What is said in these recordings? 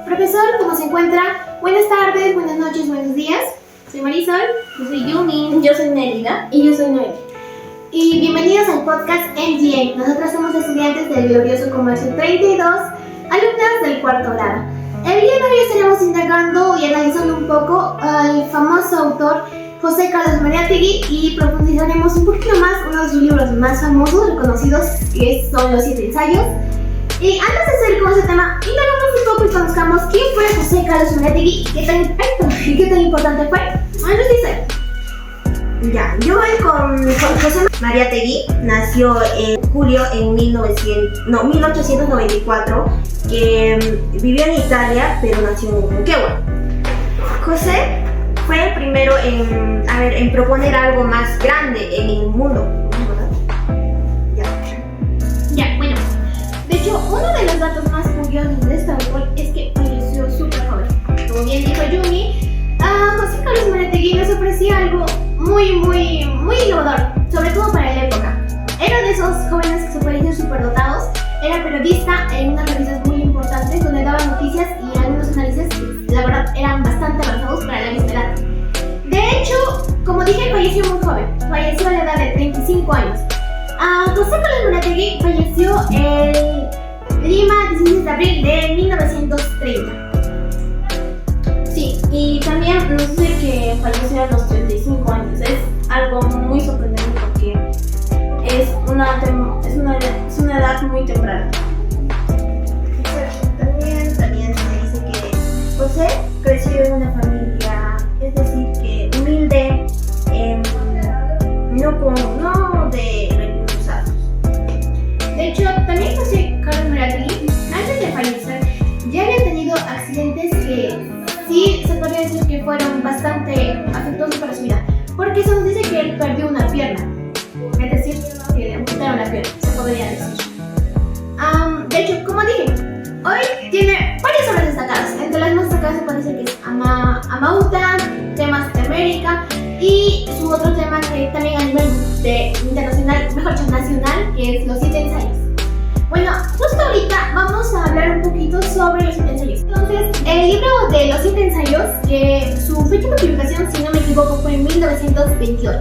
Profesor, ¿cómo se encuentra? Buenas tardes, buenas noches, buenos días. Soy Marisol. Yo soy Yumi. Yo soy Mérida. Y yo soy Noel. Y bienvenidos al podcast MGA. Nosotras somos estudiantes del Glorioso Comercio 32, alumnas del cuarto grado. El día de hoy estaremos indagando y analizando un poco al famoso autor José Carlos Mariátegui y profundizaremos un poquito más uno de sus libros más famosos, reconocidos, que son los 7 ensayos. Y antes de seguir con ese tema, indagamos un poco y conozcamos quién fue José Carlos Mariátegui y qué tan importante fue. Nos dice. Ya, yo voy con José Mariátegui. Nació en julio en 1894, que vivió en Italia, pero nació en Moquegua. José fue el primero en proponer algo más grande en el mundo. Ya, bueno. De hecho, uno de los datos más curiosos de este autor es que falleció súper joven. Como bien dijo Yumi, José Carlos Mariátegui nos ofrecía algo muy innovador, sobre todo para la época. Era de esos jóvenes que se pueden decir superdotados. Era periodista en unas revistas muy importantes donde daba noticias y algunos análisis que la verdad eran bastante avanzados para la misma edad. De hecho, como dije, falleció muy joven. Falleció a la edad de 35 años. José Carlos Mariátegui falleció el Lima, 16 de abril de 1930. Sí, y también nos dice que falleció a los 35 años. Es algo muy sorprendente porque es una edad muy temprana. También se dice que José creció en una familia, es decir, que humilde, no de recursos altos. De hecho, también José Carlos Mariátegui, antes de fallecer, ya había tenido accidentes que sí se podría decir que fueron bastante afectuosos para su vida, porque se nos dice que él perdió una pierna, es decir, que le amputaron la pierna, se podría decir. De hecho, como dije, hoy tiene varias obras destacadas. Entre las más destacadas se puede decir que es Amauta, Temas de América y su otro tema que también a nivel internacional, mejor dicho nacional, que es los 7 ensayos. Bueno, justo ahorita vamos a hablar un poquito sobre los 7 ensayos. Entonces, el libro de los 7 ensayos, que su fecha de publicación, si no me equivoco, fue en 1928.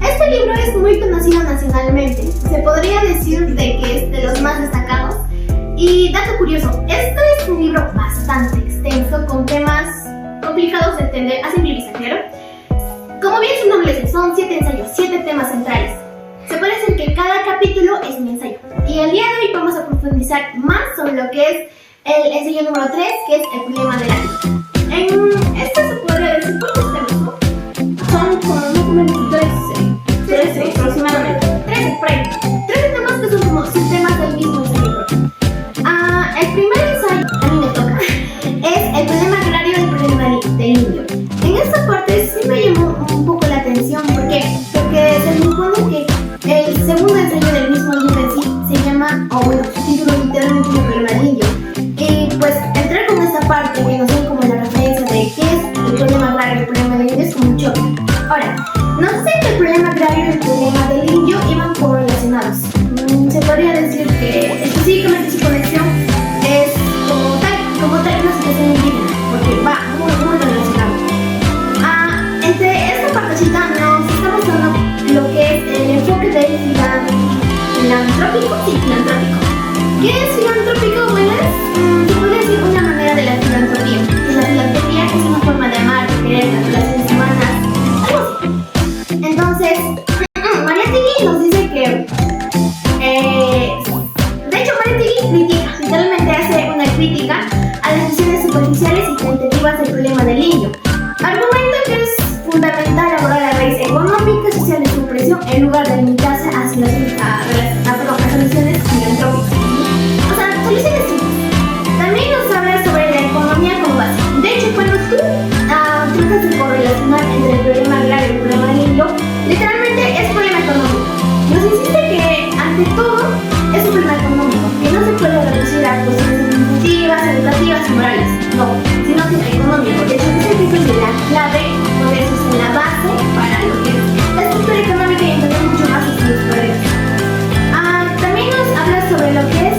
Este libro es muy conocido nacionalmente, se podría decir de que es de los más destacados. Y dato curioso, este es un libro bastante extenso, con temas complicados de entender a simple vista, claro. Como bien su nombre dice, son 7 ensayos, 7 temas centrales. Se puede decir que cada capítulo es un ensayo. Y el día de hoy vamos a profundizar más sobre lo que es el ensayo número 3, que es el problema de la vida. En este se podría decir, ¿cuántos temas son? Son como 13 aproximadamente. 13 por ahí. 13 temas que son como sistemas del mismo ensayo. El primer ensayo, a mí me toca, es el problema agrario y el problema del indio. En esta parte sí me llamó un poco la atención. ¿Por qué? Porque se supone que el segundo ensayo del mismo libro en sí se llama, su título literalmente es el problema del indio. Y pues entrar con esta parte que nos da como la referencia de qué es el problema agrario y el problema del indio es como un choque. Ahora, no sé que el problema agrario y el problema del indio iban correlacionados. Se podría decir que específicamente su conexión es como tal una situación indígena, porque va muy relacionado. Entre esta partecita nos estamos dando lo que es el enfoque del filantrópico. ¿Qué es filantrópico? Bueno, se podría decir una manera de la filantropía. Y la filantropía es una forma de amar, de querer las relaciones humanas, algo así. Entonces, Mariátegui nos dice que de hecho Mariátegui literalmente hace una crítica a las visiones superficiales y tentativas del problema del indio. Argumenta que es fundamental abordar la raíz económica y social de su opresión en lugar de limitarse a soluciones filantrópicas. O sea, soluciones simples. También nos habla sobre la economía como base. De hecho, cuando tú tratas de correlacionar entre el problema agrario y el problema del indio, literalmente es problema económico. Nos insiste que ante todo es un problema económico, que no se puede reducir a cuestiones administrativas, educativas y morales, no, sino que es económico. De hecho, dice que es la clave, por eso es la base para lo que es la estructura económica y entender mucho más sus problemas. También nos habla sobre lo que es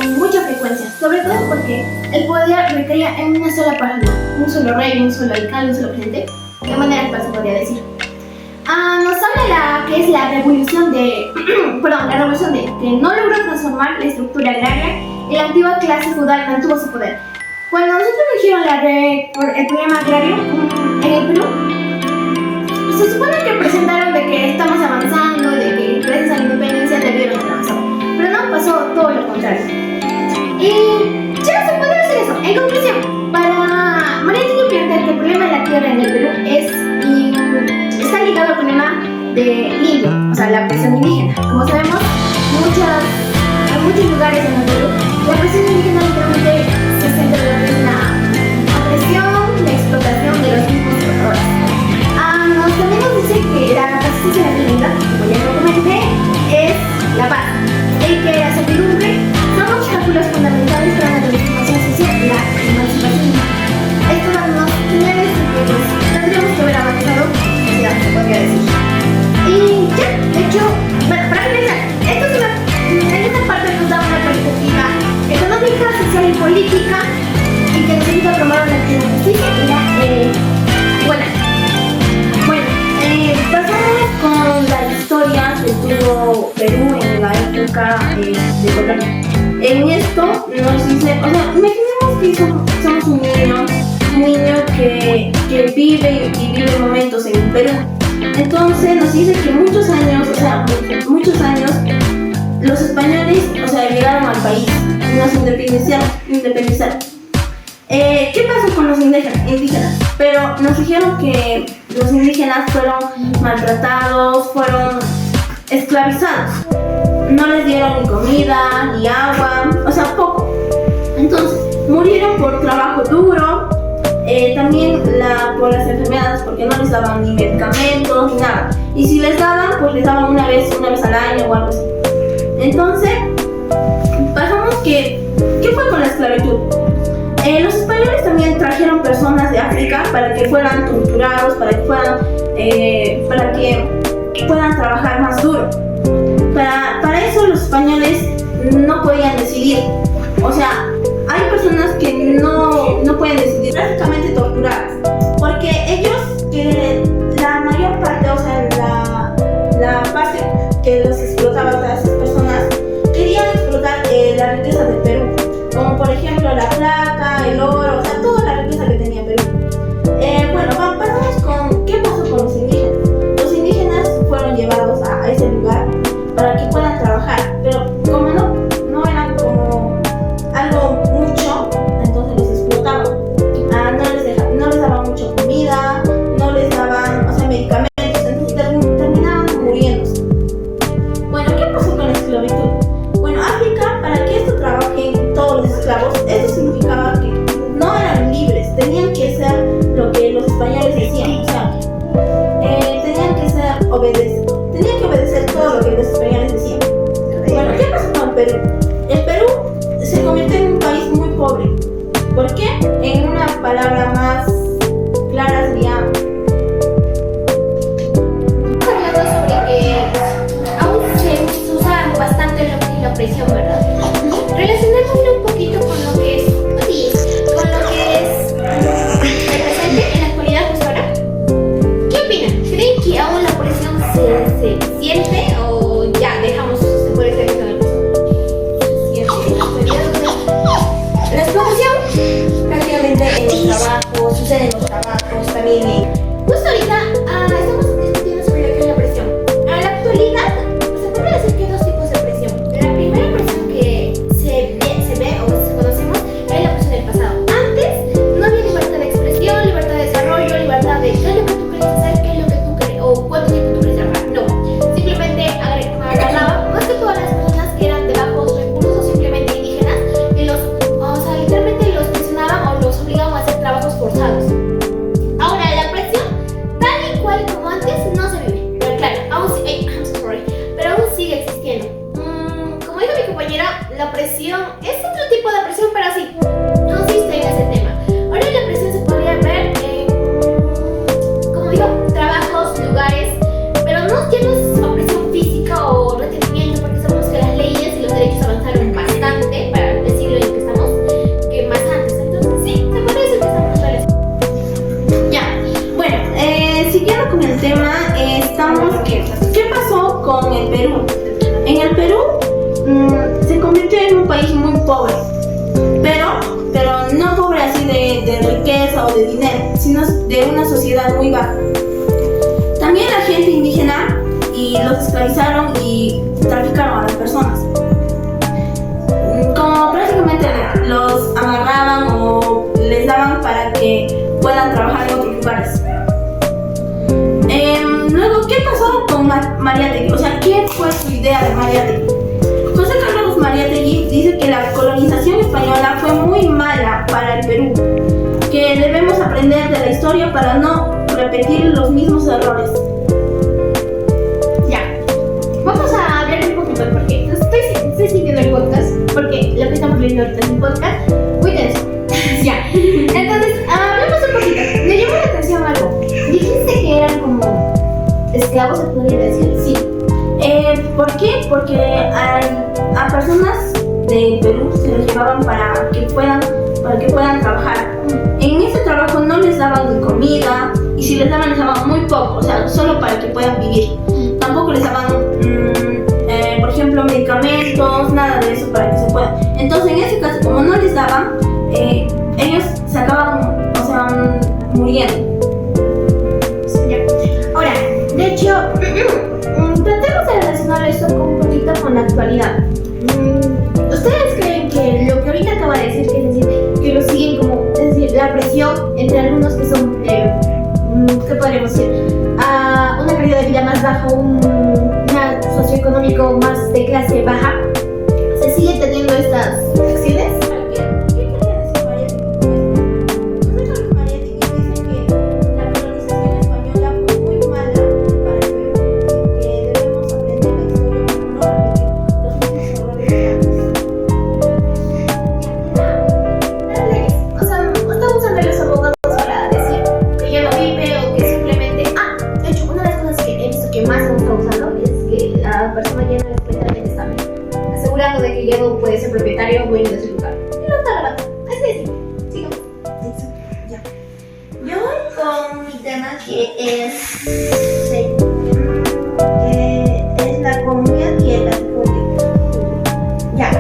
con mucha frecuencia, sobre todo porque el poder recaía en una sola persona, un solo rey, un solo alcalde, un solo presidente, de manera actual se podría decir. Nos habla que es la revolución de, la revolución de que no logró transformar la estructura agraria y la antigua clase feudal mantuvo su poder. Cuando nosotros dijeron el programa agrario en el Perú, se supone que presentaron de que estamos avanzando, de que gracias a la independencia debieron haber avanzado, pero no, pasó todo lo contrario. Y ya se puede hacer eso. En conclusión, para María tiene que plantear que el problema de la tierra en el Perú está ligado al problema de indio, o sea, la presión indígena. Como sabemos, en muchos lugares en el Perú, la presión indígena literalmente se centra en lo que es la opresión, la explotación de los mismos trabajadores. También nos dice que la resistencia a la vivienda, como ya lo comenté, es la paz, y que la certidumbre son obstáculos fundamentales para la transformación social y la emancipación. Esto nos quiere decir que pues, tendríamos que haber avanzado, ya se podría decir. Y ya, de hecho, bueno, para finalizar, en esta parte nos da una perspectiva económica, social y política, y que nos ayuda a promover la justicia y la igualdad. Pasamos con la historia que tuvo Perú en la época de colonia. En esto nos dice, o sea, imaginemos que somos un niño que vive momentos en Perú. Entonces nos dice que muchos años, los españoles, llegaron al país y nos independizaron. ¿Qué pasó con los indígenas? Pero nos dijeron que los indígenas fueron maltratados, fueron esclavizados. No les dieron ni comida, ni agua, poco. Entonces, murieron por trabajo duro, también por las enfermedades, porque no les daban ni medicamentos, ni nada. Y si les daban, pues les daban una vez al año o algo así. Entonces, pasamos ¿qué fue con la esclavitud? Los españoles también trajeron personas de África para que fueran torturados, para que puedan trabajar más duro. Para eso los españoles no podían decidir. O sea, hay personas que no pueden decidir, prácticamente torturadas, porque ellos, la mayor parte, la parte que los explotaba a esas personas, querían explotar la riqueza del Perú, como por ejemplo la plata, el oro, toda la riqueza que tenía Perú. Pasamos con qué pasó con los indígenas. Los indígenas fueron llevados a ese lugar para que puedan trabajar, pero como no eran como algo mucho, entonces los explotaban. No les pero no pobre así de riqueza o de dinero, sino de una sociedad muy baja. También la gente indígena y los esclavizaron y traficaron a las personas. Como prácticamente los amarraban o les daban para que puedan trabajar en otros lugares. Luego, ¿qué pasó con Mariátegui? O sea, ¿qué fue su idea de Mariátegui? José Carlos Mariátegui dice que la colonización española fue muy mala para el Perú, que debemos aprender de la historia para no repetir los mismos errores. Ya, vamos a hablar un poquito porque estoy sintiendo el podcast, porque lo que estamos viendo ahorita es un podcast muy denso. Ya, entonces, hablemos un poquito. Me llamó la atención algo. Dijiste que eran como esclavos, se podría decir. Sí. ¿Por qué? Porque a personas de Perú se los llevaban para que puedan trabajar. En ese trabajo no les daban ni comida, y si les daban muy poco, o sea, solo para que puedan vivir. Tampoco les daban, por ejemplo, medicamentos, nada de eso para que se puedan. Entonces, en ese caso, como no les daban, ellos se acaban, o sea, muriendo. Ahora, de hecho, tratemos de relacionar esto un poquito con la actualidad. ¿Ustedes creen que lo que ahorita acaba de decir, que es decir, que lo siguen como, es decir, la presión entre algunos que son, ¿qué podríamos decir? Una calidad de vida más baja, un socioeconómico más de clase baja, se sigue teniendo estas acciones? De que ya no puede ser propietario o dueño de su lugar. Y no está grabando. Así es. Sigamos. Ya. Yo voy con mi tema que es la comunidad y el latifundio. Ya.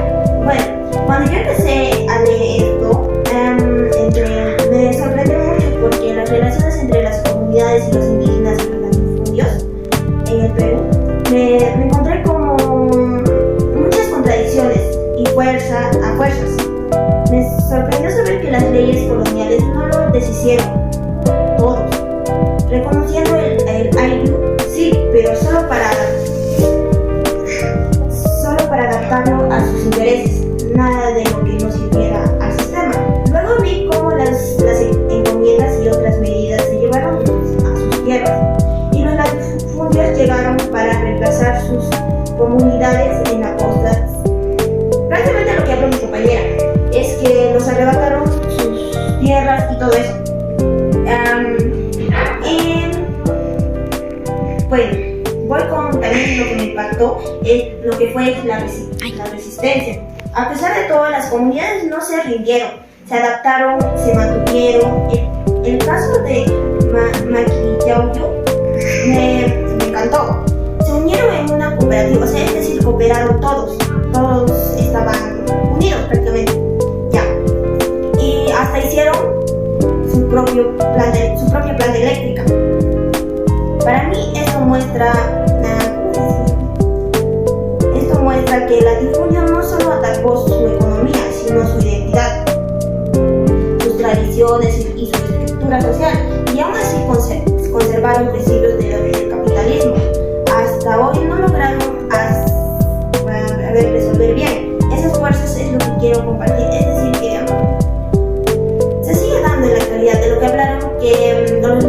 Bueno, cuando yo empecé a leer esto, me sorprendió mucho porque las relaciones entre las comunidades y los indígenas y los latifundios en el Perú me encontré como contradicciones y fuerzas. Me sorprendió saber que las leyes coloniales no lo deshicieron todos, reconociendo el Ayllu, sí, pero solo para adaptarlo a sus intereses, nada de lo que no sirviera al sistema. Luego vi cómo las encomiendas y otras medidas se llevaron a sus tierras y los latifundios llegaron para reemplazar sus comunidades en la costa. Prácticamente lo que habló mi compañera es que los arrebataron sus tierras y todo eso. Bueno, voy con también lo que me impactó, lo que fue la resistencia. A pesar de todo, las comunidades no se rindieron, se adaptaron, se mantuvieron. El caso de Maquillauyo me encantó. Se unieron en una cooperativa, o sea, es decir, cooperaron todos estaban unidos prácticamente, ya. Y hasta hicieron su propia planta eléctrica. Para mí esto muestra que el latifundio no solo atacó su economía, sino su identidad, sus tradiciones y su estructura social, y aún así conservaron principios del capitalismo. Hasta hoy no lograron resolver bien. Esas fuerzas es lo que quiero compartir, es decir, que se sigue dando en la actualidad de lo que hablaron, que los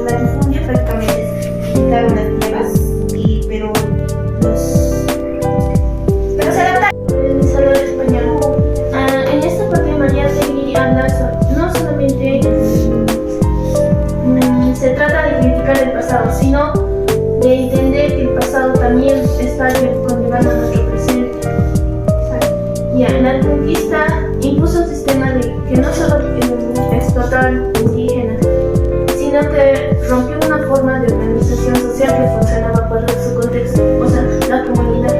latifundios prácticamente quitaron las tierras, pero se adaptaron. El Salvador español. En esta parte Mariátegui habla no solamente se trata de criticar el pasado, sino de entender que el pasado también está conllevando a nuestro presente. Ya, la conquista impuso un sistema que no solo explotaban indígenas, sino que rompió una forma de organización social que funcionaba para su contexto, o sea, la comunidad.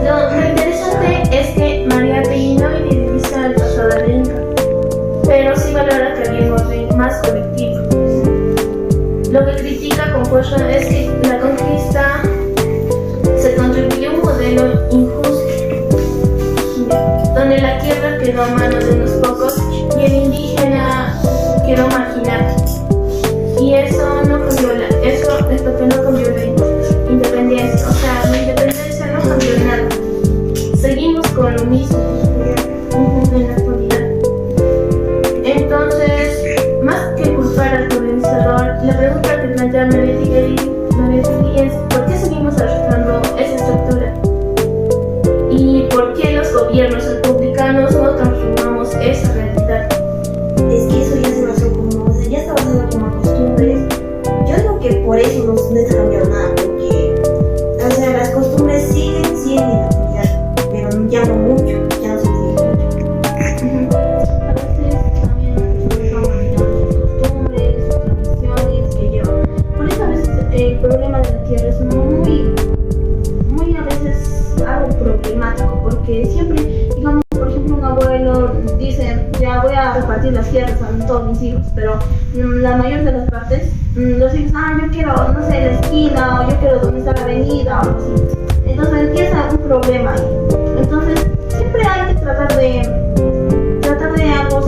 Lo interesante es que Mariátegui no idealiza el pasado cosa es que la conquista se contribuyó a un modelo injusto, donde la tierra quedó a manos de unos pocos y el indígena quedó marginado. Y eso eso es lo que no cambió la independencia. O sea, la independencia no cambió nada. Seguimos con lo mismo en la actualidad. Entonces, más que culpar al colonizador, la pregunta que plantea Mariategui es ¿por qué seguimos arrastrando esa estructura? ¿Y por qué los gobiernos republicanos no transformamos esa realidad? Es que eso ya se basó como, o sea, ya está basado como a costumbres. Yo digo que por eso no se ha cambiado nada, porque, o sea, las costumbres siguen en la actualidad, pero ya no mucho, ya no se sigue mucho. A veces también nos vamos olvidando sus costumbres, sus tradiciones que llevan. Por eso a veces el problema de la tierra es muy a veces algo problemático, porque siempre, digamos, por ejemplo, un abuelo dice, ya voy a repartir las tierras a todos mis hijos, pero la mayor de las partes, los hijos, yo quiero, no sé, la esquina, o yo quiero donde está la avenida, o algo así. Entonces empieza un problema ahí. Entonces, siempre hay que tratar de algo,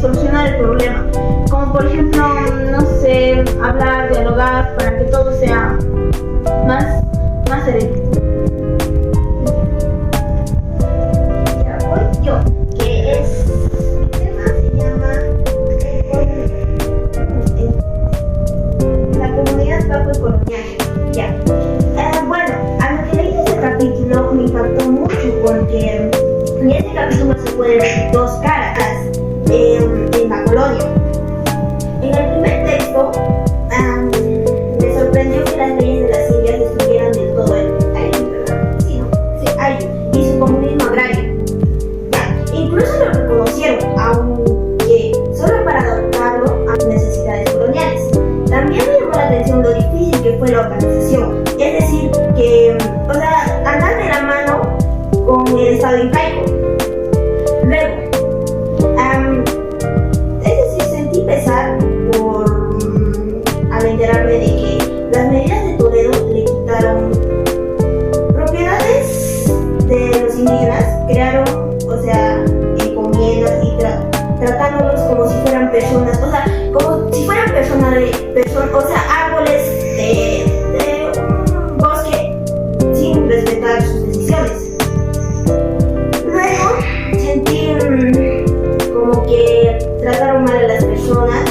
solucionar el problema. Como por ejemplo, no sé, hablar, dialogar, para que todo sea más sereno. Ya voy yo, que es, el tema se llama la comunidad colonial. Ya. Bueno, a lo que leí de ese capítulo me impactó mucho porque en este capítulo se pueden ver dos caras en la colonia. En el primer texto me sorprendió que las leyes de las Indias estuvieran del todo en Ayllu, ¿verdad? Sí, ¿no? Sí, Ayllu y su comunismo agrario. Ya, incluso lo reconocieron, aunque solo para adaptarlo a necesidades coloniales. También me llamó la atención lo difícil que fue la organización, es decir, que, o sea, andar de la mano con el Estado incaico. Luego, es decir, sentí pesar al enterarme de que las medidas de Toledo le quitaron propiedades de los indígenas, crearon, o sea, encomiendas y tratándolos como si fueran personas, o sea, como si fueran o sea, árboles de un bosque sin respetar sus decisiones. Luego sentí como que trataron mal a las personas.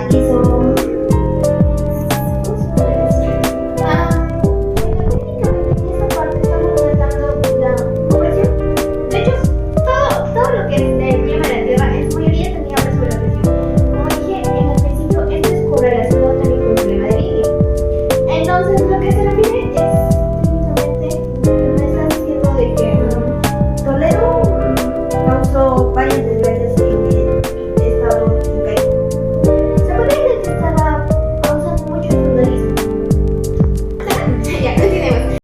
Hizo, ¿cómo se puede decir? Técnicamente en esta parte estamos tratando la opresión. De hecho, todo lo que es el tema de la tierra, en su mayoría tenía una sola presión. Como dije en el principio, esto es correlacionado también con el problema del indio. Entonces, lo que se refiere es técnicamente me está diciendo de que Toledo causó varias desgracias